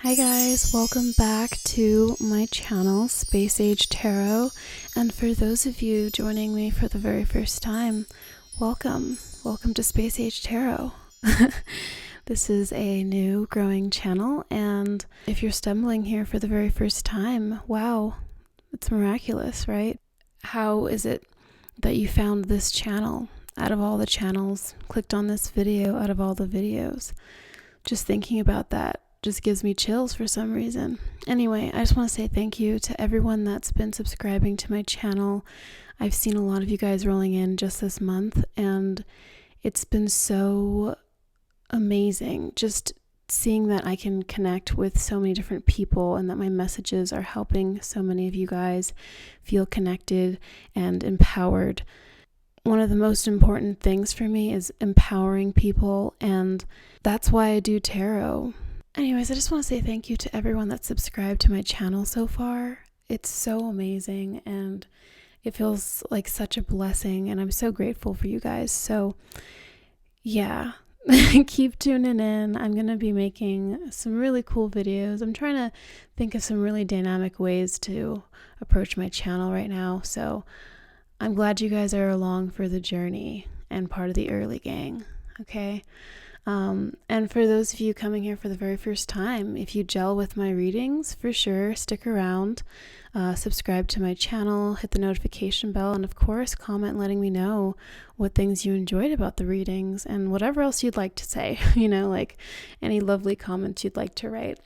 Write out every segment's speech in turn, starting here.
Hi guys, welcome back to my channel, Space Åge Tarot, and for those of you joining me for the very first time, welcome to Space Åge Tarot. This is a new growing channel, and if you're stumbling here for the very first time, wow, it's miraculous, right? How is it that you found this channel out of all the channels, clicked on this video out of all the videos? Just thinking about that just gives me chills for some reason. Anyway, I just want to say thank you to everyone that's been subscribing to my channel. I've seen a lot of you guys rolling in just this month, and it's been so amazing just seeing that I can connect with so many different people and that my messages are helping so many of you guys feel connected and empowered. One of the most important things for me is empowering people, and that's why I do tarot. Anyways, I just want to say thank you to everyone that's subscribed to my channel so far. It's so amazing and it feels like such a blessing, and I'm so grateful for you guys. So yeah, keep tuning in. I'm going to be making some really cool videos. I'm trying to think of some really dynamic ways to approach my channel right now. So I'm glad you guys are along for the journey and part of the early gang, okay? And for those of you coming here for the very first time, if you gel with my readings, for sure, stick around, subscribe to my channel, hit the notification bell, and of course, comment letting me know what things you enjoyed about the readings and whatever else you'd like to say, like any lovely comments you'd like to write,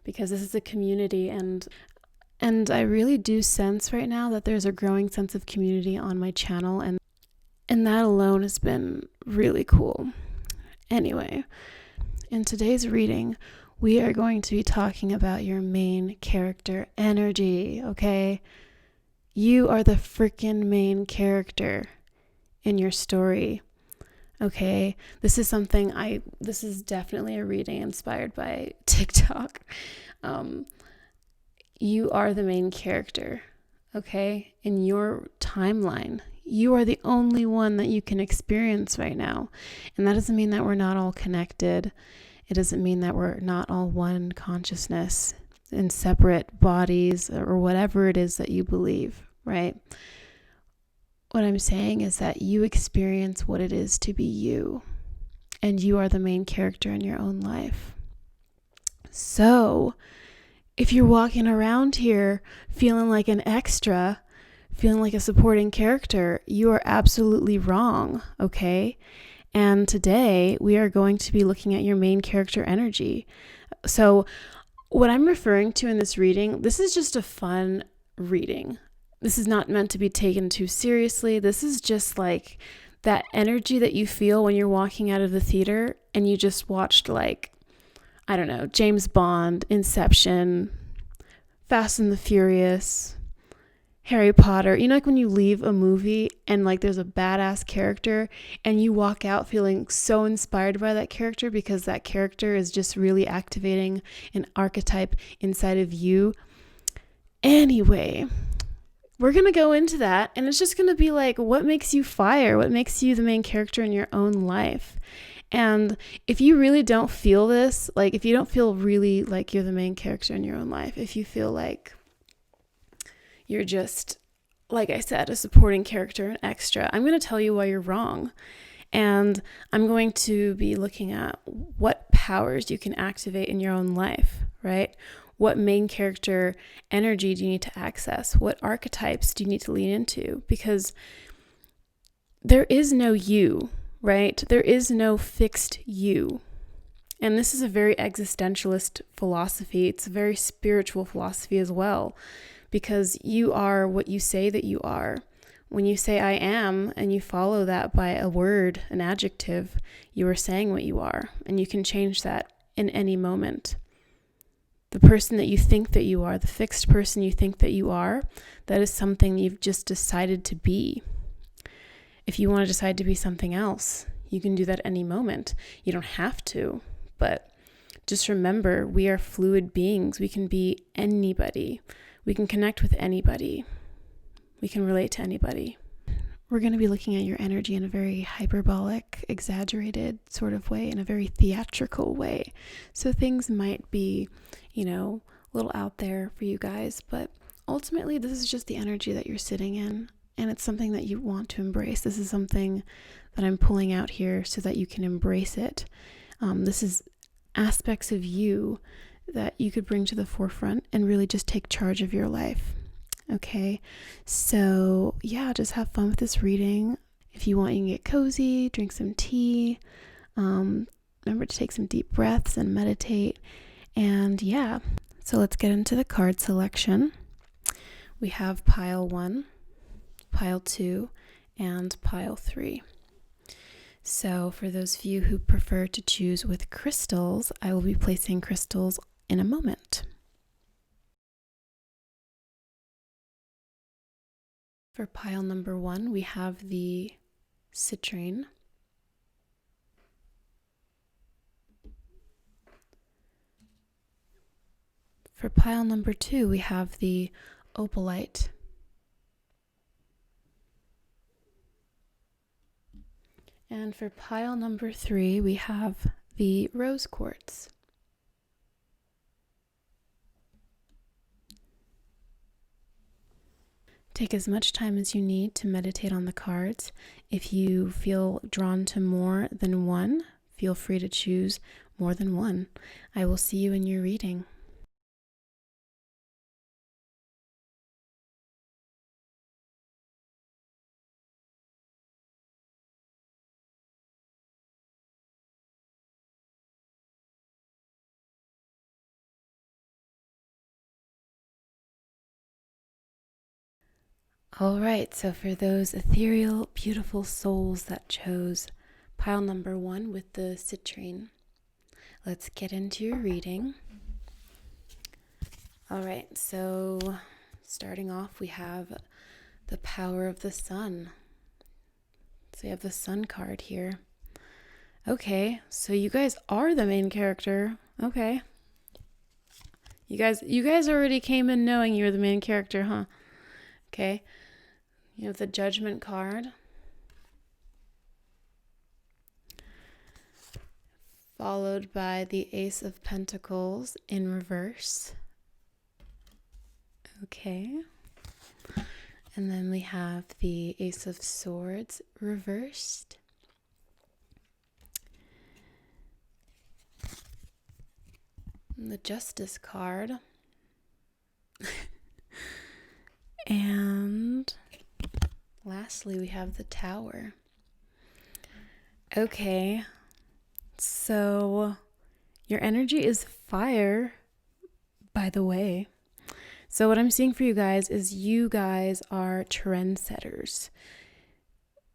because this is a community, and I really do sense right now that there's a growing sense of community on my channel, and that alone has been really cool. Anyway, in today's reading, we are going to be talking about your main character energy, okay? You are the freaking main character in your story, okay? This is definitely a reading inspired by TikTok. You are the main character, okay? In your timeline. You are the only one that you can experience right now. And that doesn't mean that we're not all connected. It doesn't mean that we're not all one consciousness in separate bodies or whatever it is that you believe, right? What I'm saying is that you experience what it is to be you. And you are the main character in your own life. So, if you're walking around here feeling like an extra, feeling like a supporting character, you are absolutely wrong, okay? And today we are going to be looking at your main character energy. So what I'm referring to in this reading, this is just a fun reading. This is not meant to be taken too seriously. This is just like that energy that you feel when you're walking out of the theater and you just watched, like, I don't know, James Bond, Inception, Fast and the Furious, Harry Potter. Like when you leave a movie and like there's a badass character and you walk out feeling so inspired by that character because that character is just really activating an archetype inside of you. Anyway, we're going to go into that, and it's just going to be like, what makes you fire? What makes you the main character in your own life? And if you really don't feel this, like if you don't feel really like you're the main character in your own life, if you feel like you're just, like I said, a supporting character, an extra, I'm going to tell you why you're wrong. And I'm going to be looking at what powers you can activate in your own life, right? What main character energy do you need to access? What archetypes do you need to lean into? Because there is no you, right? There is no fixed you. And this is a very existentialist philosophy. It's a very spiritual philosophy as well, because you are what you say that you are. When you say I am and you follow that by a word, an adjective, you are saying what you are, and you can change that in any moment. The person that you think that you are, the fixed person you think that you are, that is something you've just decided to be. If you want to decide to be something else, you can do that any moment. You don't have to, but just remember, we are fluid beings. We can be anybody. We can connect with anybody. We can relate to anybody. we're going to be looking at your energy in a very hyperbolic, exaggerated sort of way, in a very theatrical way. So things might be, a little out there for you guys, but ultimately this is just the energy that you're sitting in, and it's something that you want to embrace. This is something that I'm pulling out here so that you can embrace it. This is aspects of you that you could bring to the forefront and really just take charge of your life. Okay, so yeah, just have fun with this reading. If you want, you can get cozy, drink some tea. Remember to take some deep breaths and meditate. And yeah, so let's get into the card selection. We have pile 1, pile 2, and pile 3. So for those of you who prefer to choose with crystals, I will be placing crystals in a moment. For pile number 1, we have the citrine. For pile number 2, we have the opalite. And for pile number 3, we have the rose quartz. Take as much time as you need to meditate on the cards. If you feel drawn to more than one, feel free to choose more than one. I will see you in your reading. All right, so for those ethereal, beautiful souls that chose pile number 1 with the citrine, let's get into your reading. All right, so starting off, we have the power of the sun. So we have the sun card here. Okay, so you guys are the main character. Okay. You guys already came in knowing you were the main character, huh? Okay. You have the Judgment card. Followed by the Ace of Pentacles in reverse. Okay. And then we have the Ace of Swords reversed. And the Justice card. And lastly, we have the Tower. Okay, so your energy is fire, by the way. So what I'm seeing for you guys is you guys are trendsetters.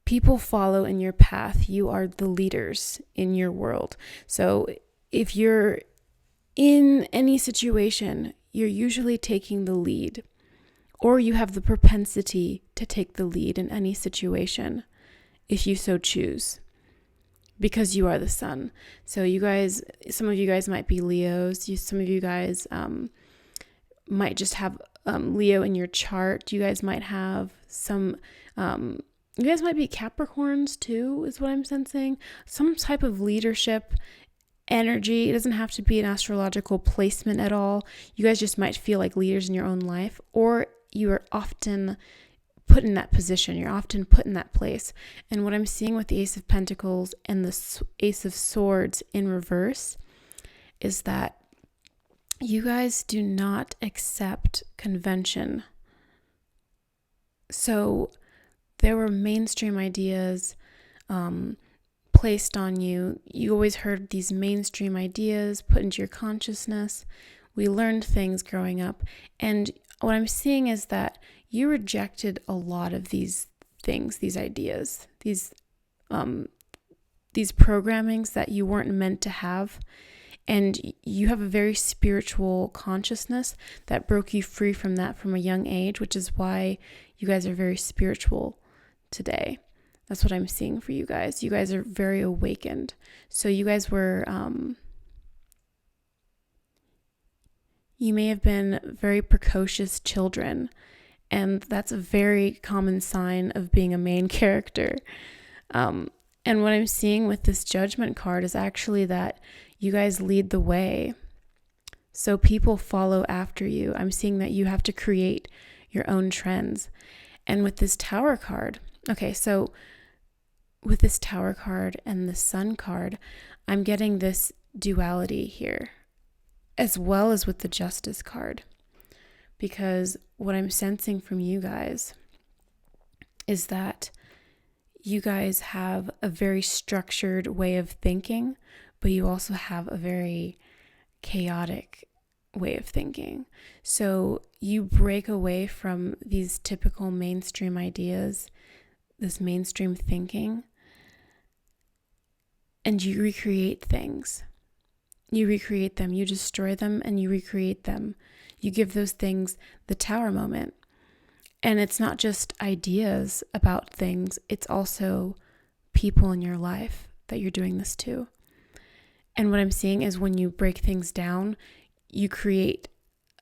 People follow in your path. You are the leaders in your world. So if you're in any situation, you're usually taking the lead. Or you have the propensity to take the lead in any situation, if you so choose, because you are the sun. So you guys, some of you guys might be Leos. Some of you guys might just have Leo in your chart. You guys might have some, you guys might be Capricorns too, is what I'm sensing. Some type of leadership energy. It doesn't have to be an astrological placement at all. You guys just might feel like leaders in your own life, or you are often put in that position. You're often put in that place. And what I'm seeing with the Ace of Pentacles and the Ace of Swords in reverse is that you guys do not accept convention. So there were mainstream ideas placed on you. You always heard these mainstream ideas put into your consciousness. We learned things growing up, and what I'm seeing is that you rejected a lot of these things, these ideas, these programmings that you weren't meant to have. And you have a very spiritual consciousness that broke you free from that from a young age, which is why you guys are very spiritual today. That's what I'm seeing for you guys. You guys are very awakened. So you guys were, you may have been very precocious children, And that's a very common sign of being a main character. And what I'm seeing with this Judgment card is actually that you guys lead the way. So people follow after you. I'm seeing that you have to create your own trends. And with this Tower card, okay, so with this Tower card and the Sun card, I'm getting this duality here, as well as with the Justice card. Because what I'm sensing from you guys is that you guys have a very structured way of thinking, but you also have a very chaotic way of thinking. So you break away from these typical mainstream ideas, this mainstream thinking, and you recreate things. You recreate them, you destroy them, and you recreate them. You give those things the Tower moment. And it's not just ideas about things, it's also people in your life that you're doing this to. And what I'm seeing is when you break things down, you create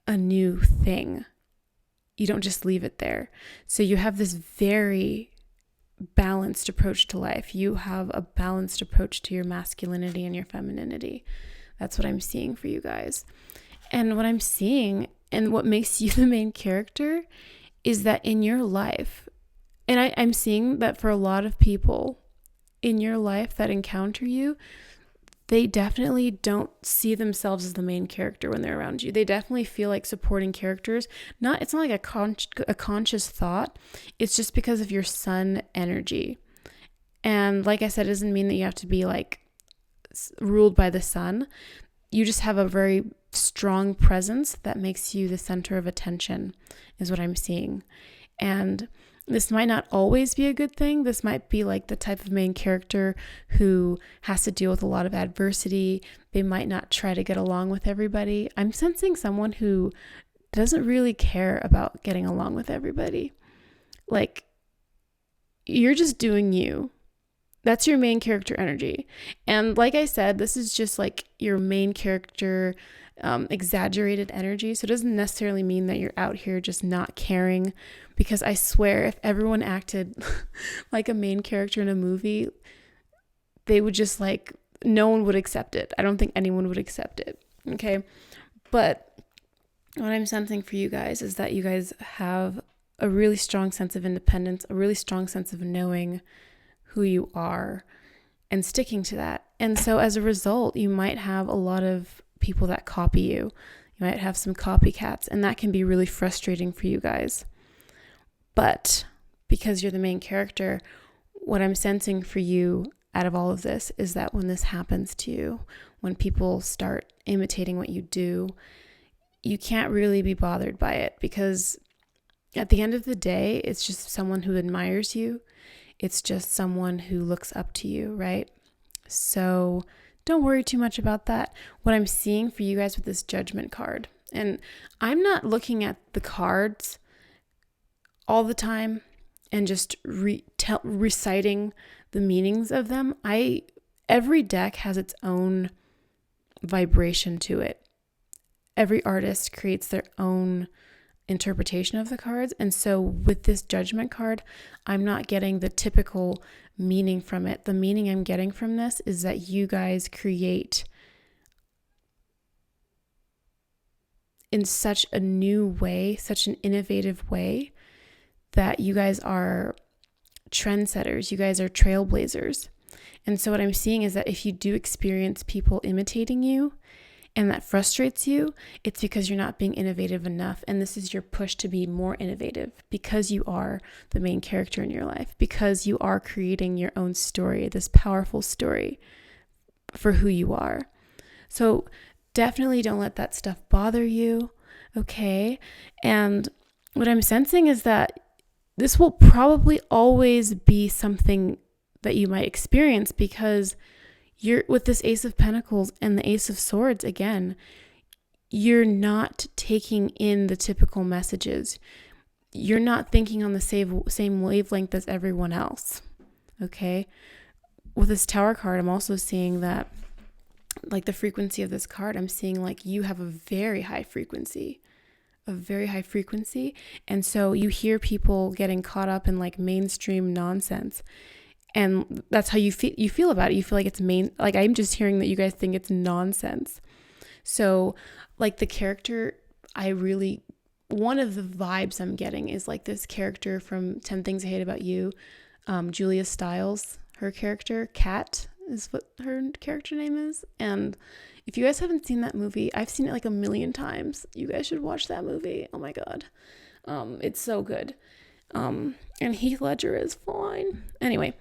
a new thing. You don't just leave it there. So you have this very balanced approach to life. You have a balanced approach to your masculinity and your femininity. That's what I'm seeing for you guys. And what I'm seeing and what makes you the main character is that in your life, and I'm seeing that for a lot of people in your life that encounter you, they definitely don't see themselves as the main character when they're around you. They definitely feel like supporting characters. It's not like a conscious thought. It's just because of your sun energy. And like I said, it doesn't mean that you have to be like ruled by the sun. You just have a very strong presence that makes you the center of attention, is what I'm seeing. And this might not always be a good thing. This might be like the type of main character who has to deal with a lot of adversity. They might not try to get along with everybody. I'm sensing someone who doesn't really care about getting along with everybody. Like, you're just doing you. That's your main character energy. And like I said, this is just like your main character exaggerated energy. So it doesn't necessarily mean that you're out here just not caring, because I swear if everyone acted like a main character in a movie, they would just like, no one would accept it. I don't think anyone would accept it. Okay. But what I'm sensing for you guys is that you guys have a really strong sense of independence, a really strong sense of knowing who you are and sticking to that. And so as a result, you might have a lot of people that copy you. You might have some copycats, and that can be really frustrating for you guys. But because you're the main character, what I'm sensing for you out of all of this is that when this happens to you, when people start imitating what you do, you can't really be bothered by it, because at the end of the day, it's just someone who admires you. It's just someone who looks up to you, right? So don't worry too much about that. What I'm seeing for you guys with this Judgment card, and I'm not looking at the cards all the time and just reciting the meanings of them. Every deck has its own vibration to it. Every artist creates their own interpretation of the cards. And so with this Judgment card, I'm not getting the typical meaning from it. The meaning I'm getting from this is that you guys create in such a new way, such an innovative way, that you guys are trendsetters. You guys are trailblazers. And so what I'm seeing is that if you do experience people imitating you, and that frustrates you, it's because you're not being innovative enough. And this is your push to be more innovative, because you are the main character in your life, because you are creating your own story, this powerful story for who you are. So definitely don't let that stuff bother you, okay? And what I'm sensing is that this will probably always be something that you might experience, because you're with this Ace of Pentacles and the Ace of Swords again, you're not taking in the typical messages. You're not thinking on the same wavelength as everyone else. Okay? With this Tower card, I'm also seeing that, like the frequency of this card, I'm seeing like you have a very high frequency. a very high frequency. And so you hear people getting caught up in like mainstream nonsense. And that's how you feel about it. You feel like it's like I'm just hearing that you guys think it's nonsense. So like the character, one of the vibes I'm getting is like this character from 10 Things I Hate About You, Julia Stiles, her character, Kat is what her character name is. And if you guys haven't seen that movie, I've seen it like a million times. You guys should watch that movie. Oh my God. It's so good. And Heath Ledger is fine. Anyway,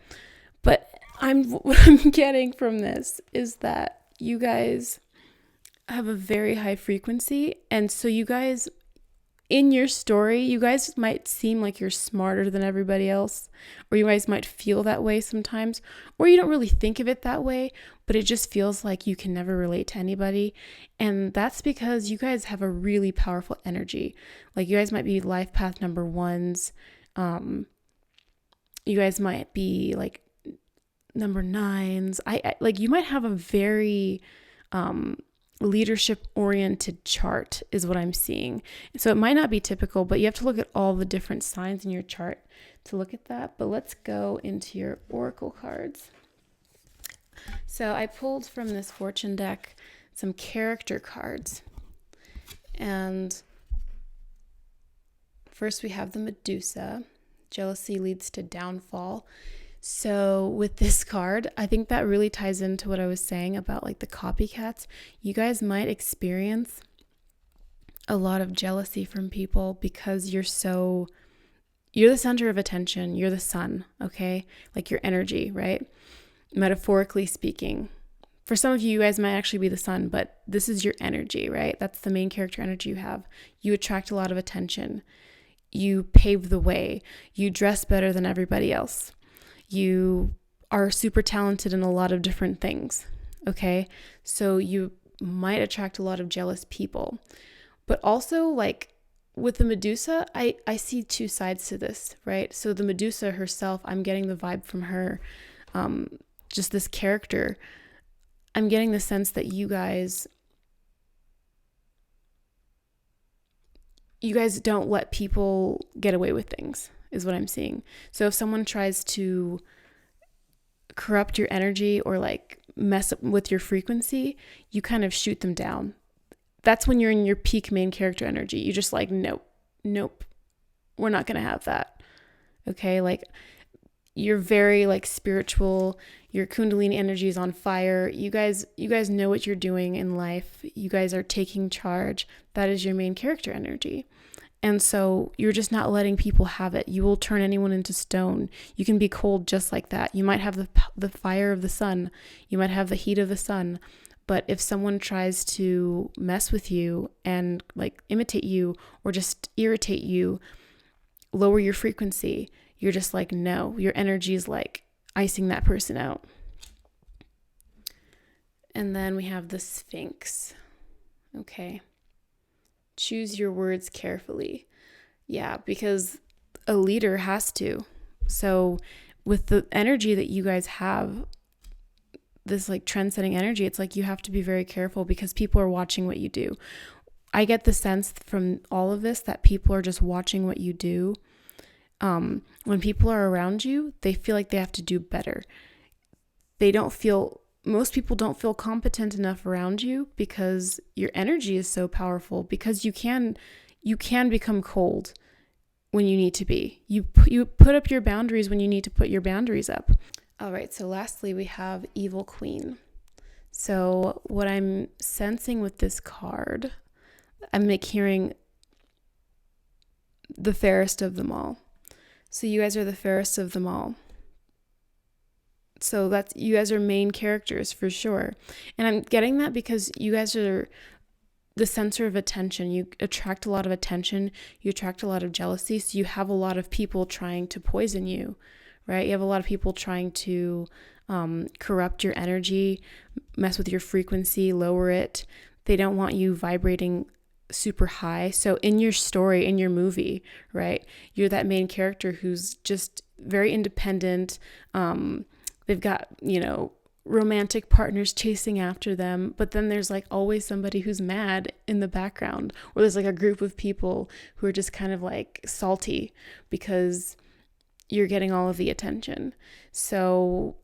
but what I'm getting from this is that you guys have a very high frequency. And so you guys, in your story, you guys might seem like you're smarter than everybody else, or you guys might feel that way sometimes, or you don't really think of it that way, but it just feels like you can never relate to anybody. And that's because you guys have a really powerful energy. Like you guys might be life path number ones. You guys might be like number nines. I like you might have a very leadership oriented chart is what I'm seeing. So it might not be typical, but you have to look at all the different signs in your chart to look at that. But let's go into your oracle cards. So I pulled from this fortune deck some character cards. And first we have the Medusa. Jealousy leads to downfall. So with this card, I think that really ties into what I was saying about like the copycats. You guys might experience a lot of jealousy from people because you're the center of attention. You're the sun, okay? Like your energy, right? Metaphorically speaking. For some of you, you guys might actually be the sun, but this is your energy, right? That's the main character energy you have. You attract a lot of attention. You pave the way. You dress better than everybody else. You are super talented in a lot of different things, okay? So you might attract a lot of jealous people. But also, like, with the Medusa, I see two sides to this, right? So the Medusa herself, I'm getting the vibe from her, just this character. I'm getting the sense that you guys don't let people get away with things, is what I'm seeing. So if someone tries to corrupt your energy or like mess up with your frequency, you kind of shoot them down. That's when you're in your peak main character energy. You just like, nope, we're not going to have that. Okay. Like you're very like spiritual, your Kundalini energy is on fire. You guys know what you're doing in life. You guys are taking charge. That is your main character energy. And so you're just not letting people have it. You will turn anyone into stone. You can be cold just like that. You might have the fire of the sun. You might have the heat of the sun. But if someone tries to mess with you and like imitate you or just irritate you, lower your frequency, you're just like, no, your energy is like icing that person out. And then we have the Sphinx. Okay. Choose your words carefully. Yeah, because a leader has to. So with the energy that you guys have, this like trend-setting energy, it's like you have to be very careful because people are watching what you do. I get the sense from all of this that people are just watching what you do. When people are around you, they feel like they have to do better. Most people don't feel competent enough around you because your energy is so powerful, because you can become cold when you need to be. You put up your boundaries when you need to put your boundaries up. All right, so lastly, we have Evil Queen. So what I'm sensing with this card, I'm like hearing the fairest of them all. So you guys are the fairest of them all. So you guys are main characters for sure. And I'm getting that because you guys are the center of attention. You attract a lot of attention. You attract a lot of jealousy. So you have a lot of people trying to poison you, right? You have a lot of people trying to corrupt your energy, mess with your frequency, lower it. They don't want you vibrating super high. So in your story, in your movie, right, you're that main character who's just very independent. They've got, romantic partners chasing after them, but then there's like always somebody who's mad in the background, or there's like a group of people who are just kind of like salty because you're getting all of the attention. So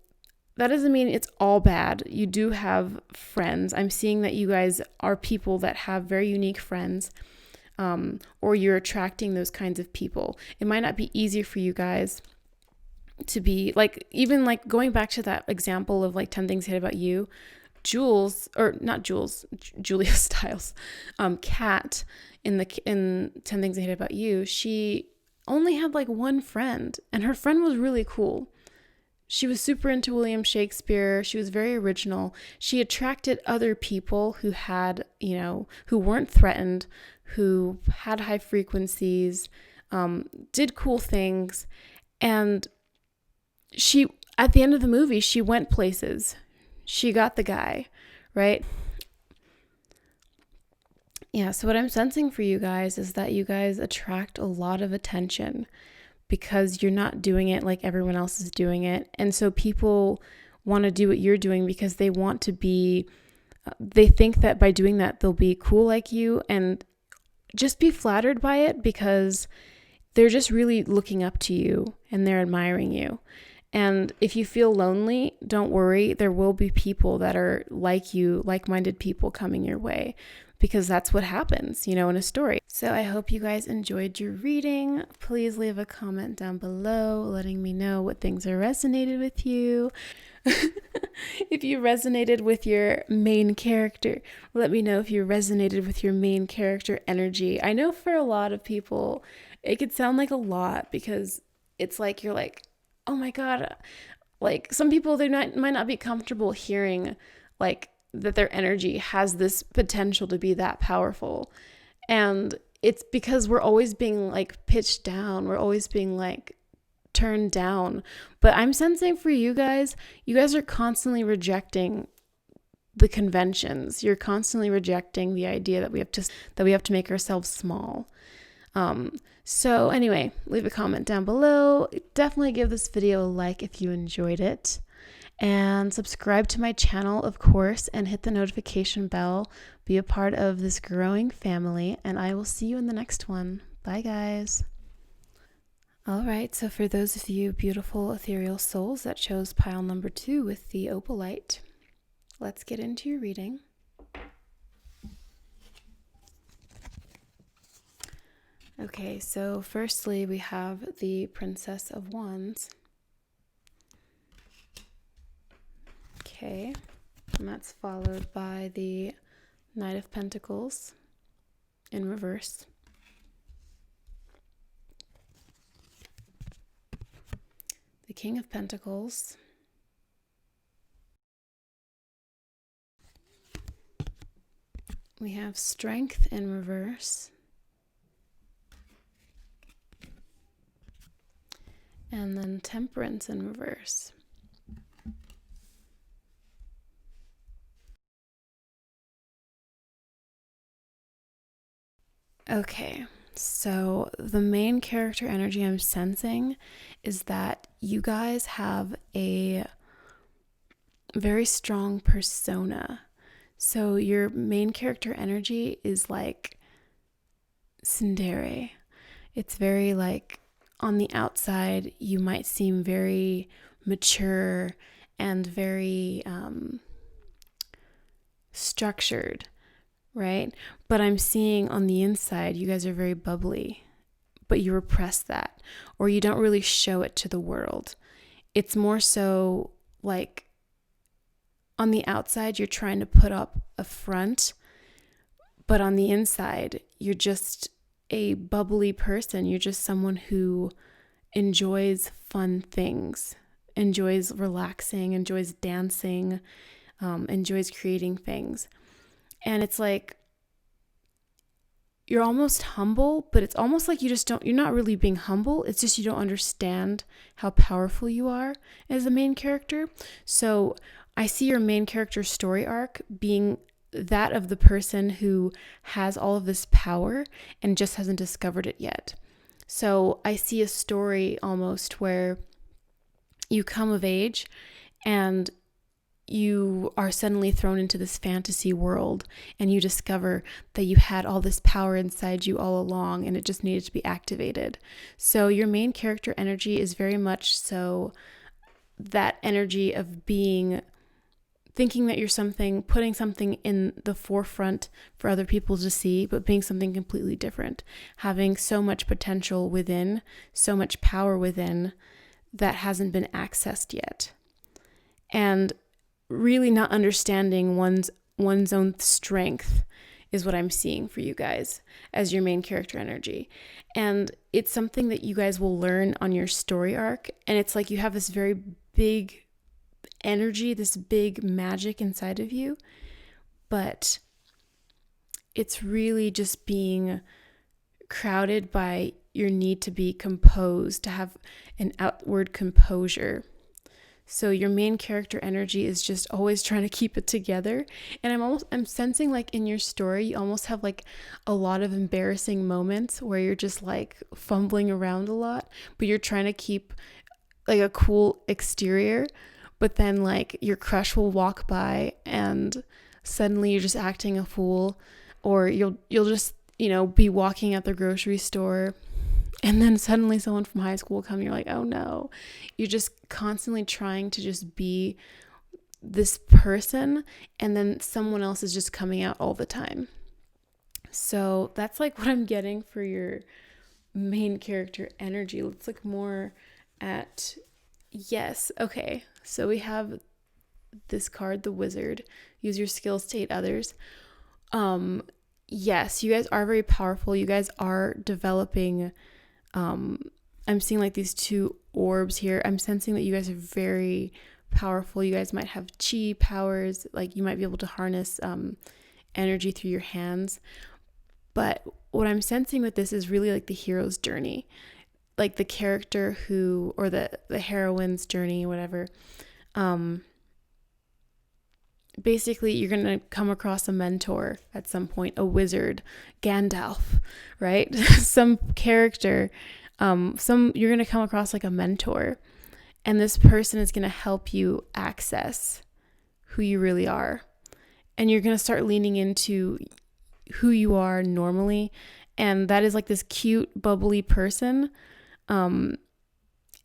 that doesn't mean it's all bad. You do have friends. I'm seeing that you guys are people that have very unique friends, or you're attracting those kinds of people. It might not be easy for you guys to be like, even like going back to that example of like 10 things I hate about you, Julia Stiles, Kat in 10 things I hate about you, she only had like one friend, and her friend was really cool. She was super into William Shakespeare. She was very original. She attracted other people who had, who weren't threatened, who had high frequencies, did cool things. And she, at the end of the movie, she went places. She got the guy, right? Yeah, so what I'm sensing for you guys is that you guys attract a lot of attention because you're not doing it like everyone else is doing it. And so people want to do what you're doing because they want to be, they think that by doing that, they'll be cool like you, and just be flattered by it because they're just really looking up to you and they're admiring you. And if you feel lonely, don't worry. There will be people that are like you, like-minded people coming your way, because that's what happens, in a story. So I hope you guys enjoyed your reading. Please leave a comment down below letting me know what things are resonated with you. If you resonated with your main character, let me know if you resonated with your main character energy. I know for a lot of people, it could sound like a lot because it's like you're like, oh my God, like some people, might not be comfortable hearing like that their energy has this potential to be that powerful. And it's because we're always being like pitched down. We're always being like turned down. But I'm sensing for you guys are constantly rejecting the conventions. You're constantly rejecting the idea that we have to make ourselves small. So anyway, leave a comment down below. Definitely give this video a like if you enjoyed it. And subscribe to my channel, of course, and hit the notification bell. Be a part of this growing family, and I will see you in the next one. Bye, guys. All right, so for those of you beautiful ethereal souls that chose pile number 2 with the opalite, let's get into your reading. Okay, so firstly, we have the Princess of Wands. Okay, and that's followed by the Knight of Pentacles in reverse. The King of Pentacles. We have Strength in reverse. And then Temperance in reverse. Okay, so the main character energy I'm sensing is that you guys have a very strong persona. So your main character energy is like tsundere. It's very like, on the outside, you might seem very mature and very structured, right? But I'm seeing on the inside, you guys are very bubbly, but you repress that, or you don't really show it to the world. It's more so like on the outside, you're trying to put up a front, but on the inside, you're just a bubbly person. You're just someone who enjoys fun things, enjoys relaxing, enjoys dancing, enjoys creating things. And it's like, you're almost humble, but it's almost like you're not really being humble. It's just you don't understand how powerful you are as a main character. So I see your main character story arc being that of the person who has all of this power and just hasn't discovered it yet. So I see a story almost where you come of age and you are suddenly thrown into this fantasy world and you discover that you had all this power inside you all along and it just needed to be activated. So your main character energy is very much so that energy of thinking that you're something, putting something in the forefront for other people to see, but being something completely different, having so much potential within, so much power within that hasn't been accessed yet. And really not understanding one's own strength is what I'm seeing for you guys as your main character energy. And it's something that you guys will learn on your story arc. And it's like you have this very big energy, this big magic inside of you, but it's really just being crowded by your need to be composed, to have an outward composure. So your main character energy is just always trying to keep it together. And I'm sensing like in your story, you almost have like a lot of embarrassing moments where you're just like fumbling around a lot, but you're trying to keep like a cool exterior. But then like your crush will walk by and suddenly you're just acting a fool, or you'll just, be walking at the grocery store and then suddenly someone from high school will come and you're like, oh no. You're just constantly trying to just be this person, and then someone else is just coming out all the time. So that's like what I'm getting for your main character energy. Let's look more at, yes, okay. So we have this card, the Wizard. Use your skills to aid others. Yes, you guys are very powerful. You guys are developing. I'm seeing like these two orbs here. I'm sensing that you guys are very powerful. You guys might have chi powers. Like you might be able to harness energy through your hands. But what I'm sensing with this is really like the hero's journey. Like the character or the heroine's journey, whatever. Basically, you're going to come across a mentor at some point, a wizard, Gandalf, right? Some character, you're going to come across like a mentor, and this person is going to help you access who you really are. And you're going to start leaning into who you are normally. And that is like this cute, bubbly person.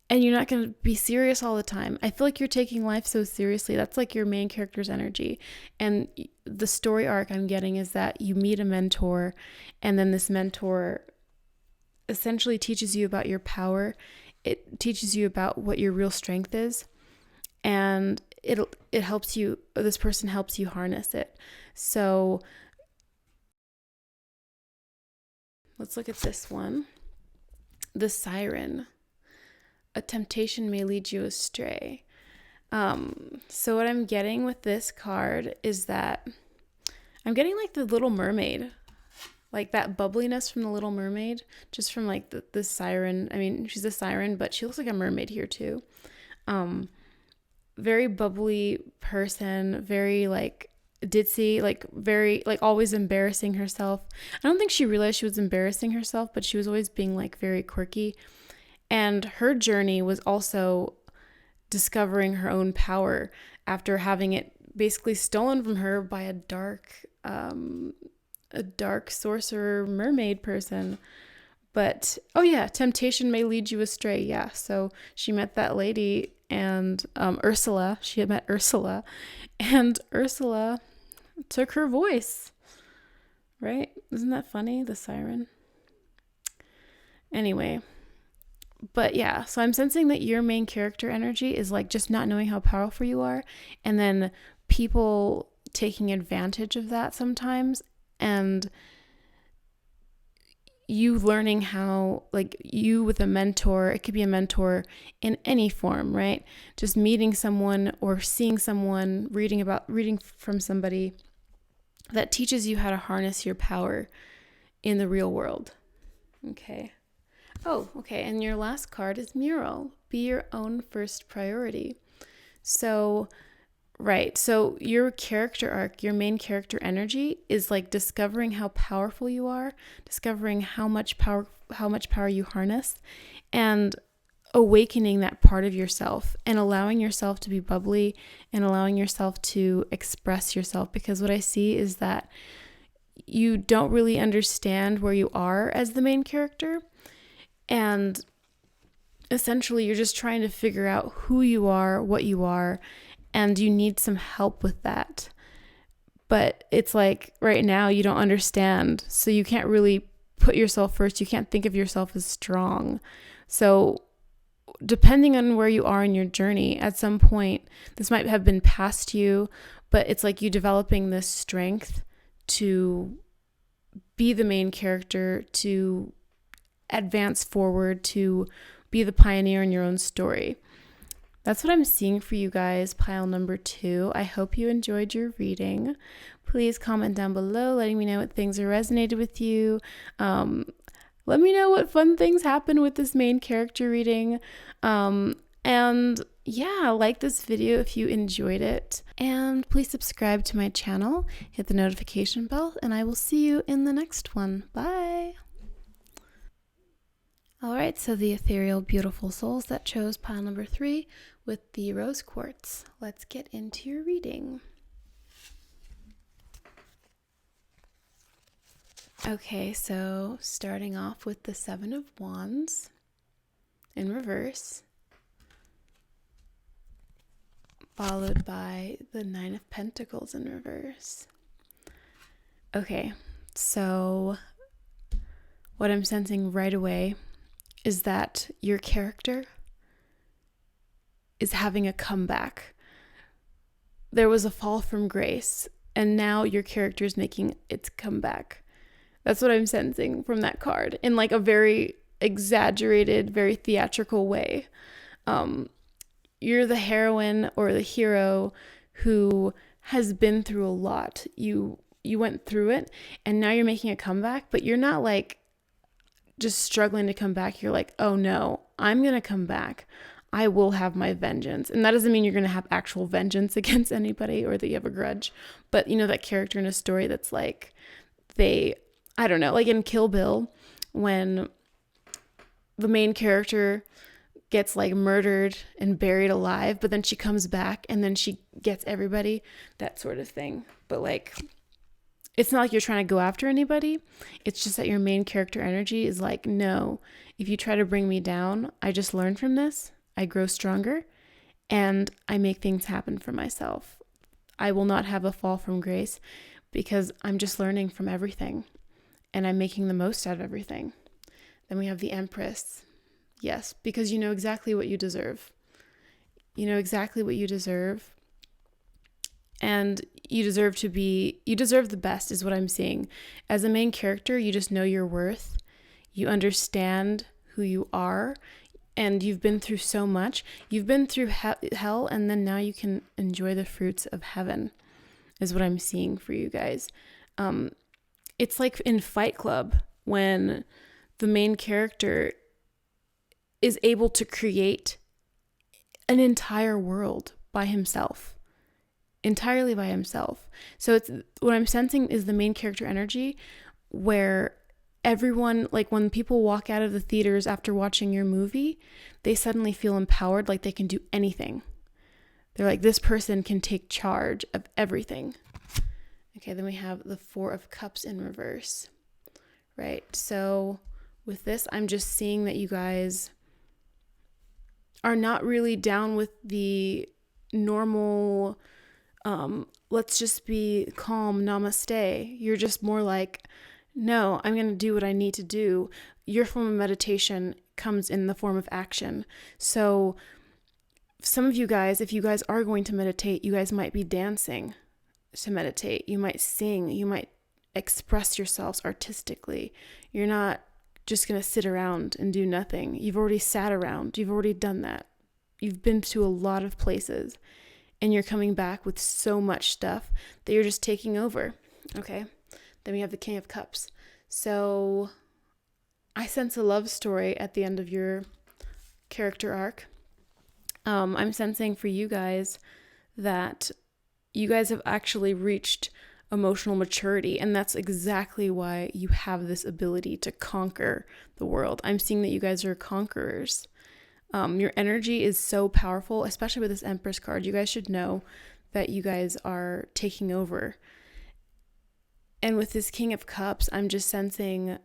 And you're not going to be serious all the time. I feel like you're taking life so seriously. That's like your main character's energy. And the story arc I'm getting is that you meet a mentor, and then this mentor essentially teaches you about your power. It teaches you about what your real strength is. And it helps you, this person helps you harness it. So let's look at this one. The Siren. A temptation may lead you astray. So what I'm getting with this card is that I'm getting like the Little Mermaid, like that bubbliness from the Little Mermaid, just from like the siren. I mean, she's a siren, but she looks like a mermaid here too. Very bubbly person, very like ditzy, like very like always embarrassing herself. I don't think she realized she was embarrassing herself, but she was always being like very quirky. And her journey was also discovering her own power after having it basically stolen from her by a dark sorcerer mermaid person. But, oh yeah, temptation may lead you astray. Yeah, so she met that lady and Ursula. She had met Ursula. And Ursula took her voice. Right? Isn't that funny? The siren. Anyway. But yeah, so I'm sensing that your main character energy is like just not knowing how powerful you are, and then people taking advantage of that sometimes, and you learning how, like you with a mentor, it could be a mentor in any form, right? Just meeting someone or seeing someone, reading from somebody that teaches you how to harness your power in the real world. Okay. Oh, okay. And your last card is Mural. Be your own first priority. So, right. So your character arc, your main character energy is like discovering how powerful you are, discovering how much power you harness, and awakening that part of yourself and allowing yourself to be bubbly and allowing yourself to express yourself. Because what I see is that you don't really understand where you are as the main character. And essentially, you're just trying to figure out who you are, what you are, and you need some help with that. But it's like right now you don't understand, so you can't really put yourself first. You can't think of yourself as strong. So depending on where you are in your journey, at some point, this might have been past you, but it's like you developing this strength to be the main character, to advance forward, to be the pioneer in your own story. That's what I'm seeing for you guys, pile number 2. I hope you enjoyed your reading. Please comment down below, letting me know what things are resonated with you. Let me know what fun things happen with this main character reading. And yeah, like this video if you enjoyed it. And please subscribe to my channel, hit the notification bell, and I will see you in the next one. Bye. All right, so the ethereal, beautiful souls that chose pile number 3 with the rose quartz. Let's get into your reading. Okay, so starting off with the 7 of Wands in reverse, followed by the 9 of Pentacles in reverse. Okay, so what I'm sensing right away is that your character is having a comeback. There was a fall from grace, and now your character is making its comeback. That's what I'm sensing from that card in like a very exaggerated, very theatrical way. You're the heroine or the hero who has been through a lot. You went through it and now you're making a comeback, but you're not like just struggling to come back. You're like, oh no, I'm going to come back. I will have my vengeance. And that doesn't mean you're going to have actual vengeance against anybody or that you have a grudge. But you know, that character in a story that's like, I don't know, like in Kill Bill, when the main character gets like murdered and buried alive, but then she comes back and then she gets everybody, that sort of thing. But like, it's not like you're trying to go after anybody. It's just that your main character energy is like, no, if you try to bring me down, I just learn from this. I grow stronger and I make things happen for myself. I will not have a fall from grace because I'm just learning from everything. And I'm making the most out of everything. Then we have the Empress. Yes, because you know exactly what you deserve. You know exactly what you deserve. And you deserve the best is what I'm seeing. As a main character, you just know your worth. You understand who you are. And you've been through so much. You've been through hell, and then now you can enjoy the fruits of heaven, is what I'm seeing for you guys. It's like in Fight Club when the main character is able to create an entire world by himself, entirely by himself. So it's what I'm sensing is the main character energy where everyone, like when people walk out of the theaters after watching your movie, they suddenly feel empowered, like they can do anything. They're like, this person can take charge of everything. Okay, then we have the 4 of Cups in reverse, right? So with this, I'm just seeing that you guys are not really down with the normal, let's just be calm, namaste. You're just more like, no, I'm going to do what I need to do. Your form of meditation comes in the form of action. So some of you guys, if you guys are going to meditate, you guys might be dancing to meditate. You might sing, you might express yourselves artistically. You're not just going to sit around and do nothing. You've already sat around. You've already done that. You've been to a lot of places and you're coming back with so much stuff that you're just taking over. Okay. Then we have the King of Cups. So I sense a love story at the end of your character arc. I'm sensing for you guys that you guys have actually reached emotional maturity, and that's exactly why you have this ability to conquer the world. I'm seeing that you guys are conquerors. Your energy is so powerful, especially with this Empress card. You guys should know that you guys are taking over. And with this King of Cups, I'm just sensing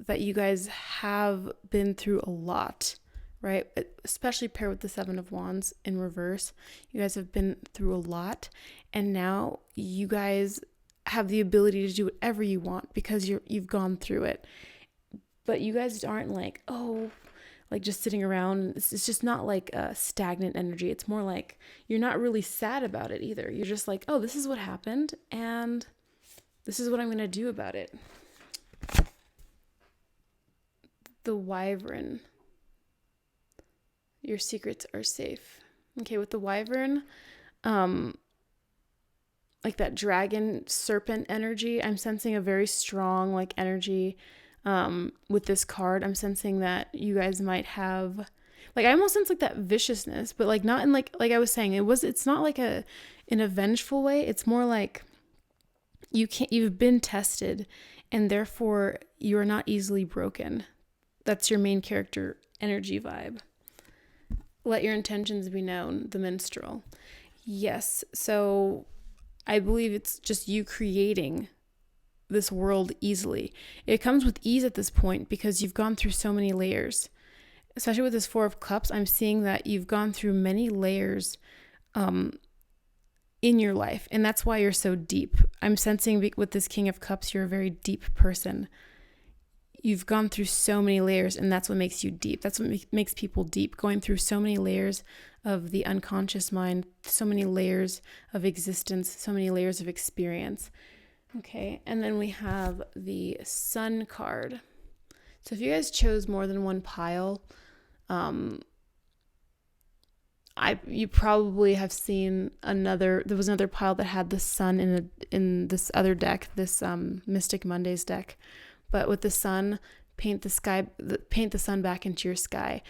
that you guys have been through a lot, right? Especially paired with the Seven of Wands in reverse. You guys have been through a lot, and now you guys have the ability to do whatever you want because you've gone through it. But you guys aren't like, oh, like just sitting around. It's just not like a stagnant energy. It's more like you're not really sad about it either. You're just like, oh, this is what happened, and this is what I'm going to do about it. The Wyvern. Your secrets are safe. Okay, with the Wyvern, like that dragon serpent energy, I'm sensing a very strong like energy with this card. I'm sensing that you guys might have, like, I almost sense like that viciousness, but like not in like I was saying, it's not like in a vengeful way. It's more like you've been tested, and therefore you are not easily broken. That's your main character energy vibe. Let your intentions be known, the minstrel. Yes, so I believe it's just you creating this world easily. It comes with ease at this point because you've gone through so many layers. Especially with this Four of Cups, I'm seeing that you've gone through many layers in your life, and that's why you're so deep. I'm sensing with this King of Cups, you're a very deep person. You've gone through so many layers, and that's what makes you deep. That's what makes people deep, going through so many layers of the unconscious mind, so many layers of existence, so many layers of experience. Okay, and then we have the Sun card. So if you guys chose more than one pile, you probably have seen there was another pile that had the sun in this other deck, this Mystic Mondays deck. But with the sun, paint the sun back into your sky.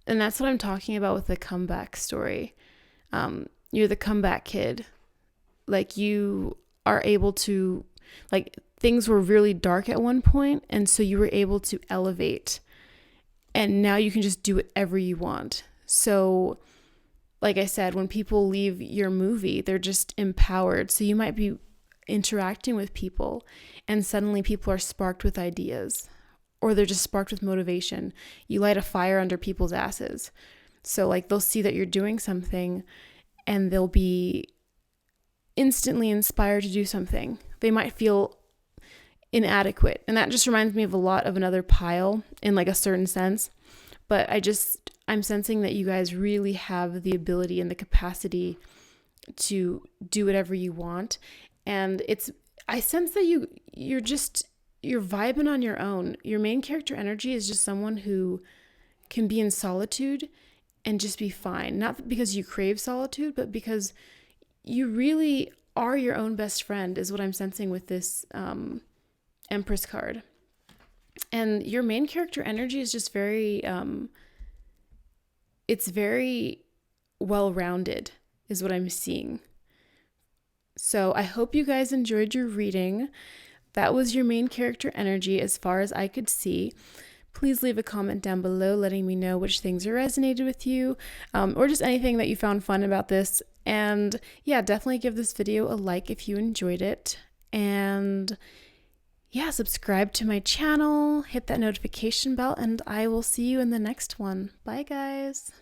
And that's what I'm talking about with the comeback story. You're the comeback kid. Like, you are able to, like, things were really dark at one point, and so you were able to elevate. And now you can just do whatever you want. So, like I said, when people leave your movie, they're just empowered. So you might be interacting with people, and suddenly people are sparked with ideas, or they're just sparked with motivation. You light a fire under people's asses. So like, they'll see that you're doing something, and they'll be instantly inspired to do something. They might feel inadequate, and that just reminds me of a lot of another pile in like a certain sense. But I'm sensing that you guys really have the ability and the capacity to do whatever you want. And I sense that you're vibing on your own. Your main character energy is just someone who can be in solitude and just be fine. Not because you crave solitude, but because you really are your own best friend, is what I'm sensing with this Empress card. And your main character energy is just very, it's very well-rounded, is what I'm seeing. So I hope you guys enjoyed your reading. That was your main character energy as far as I could see. Please leave a comment down below letting me know which things resonated with you, or just anything that you found fun about this. And yeah, definitely give this video a like if you enjoyed it. And yeah, subscribe to my channel, hit that notification bell, and I will see you in the next one. Bye, guys.